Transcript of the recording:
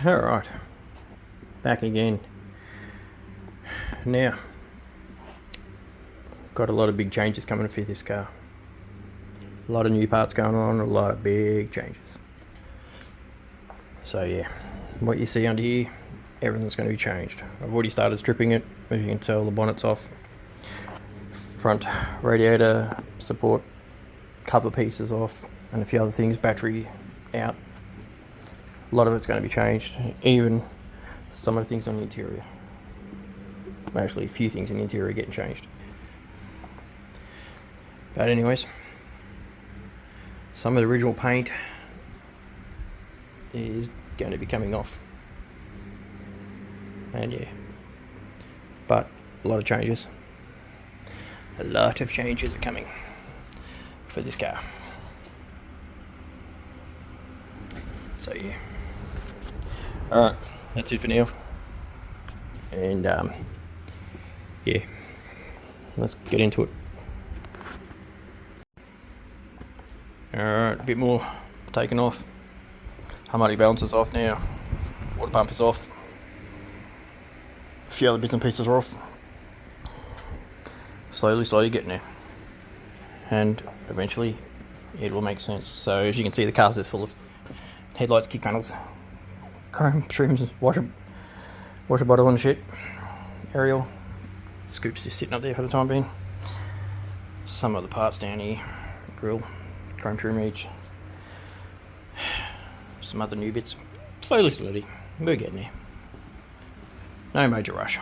Alright, back again. Now, got a lot of big changes coming for this car. A lot of new parts going on, a lot of big changes. So yeah, what you see under here, everything's going to be changed. I've already started stripping it. As you can tell, the bonnet's off. Front radiator support cover pieces off, and a few other things, battery out. A lot of it's going to be changed, even some of the things on the interior. Actually, a few things in the interior are getting changed. But anyways, some of the original paint is going to be coming off. And yeah, but a lot of changes. A lot of changes are coming for this car. So yeah. Alright, that's it for now. And yeah, let's get into it. Alright, a bit more taken off. Harmonic balancer's off now. Water pump is off. A few other bits and pieces are off. Slowly getting there. And eventually it will make sense. So as you can see, the car's is full of headlights, kick panels, chrome trims, washer bottle and shit. Aerial. Scoop's just sitting up there for the time being. Some other parts down here. Grill, chrome trim each. Some other new bits. Slowly. We're getting there. No major rush.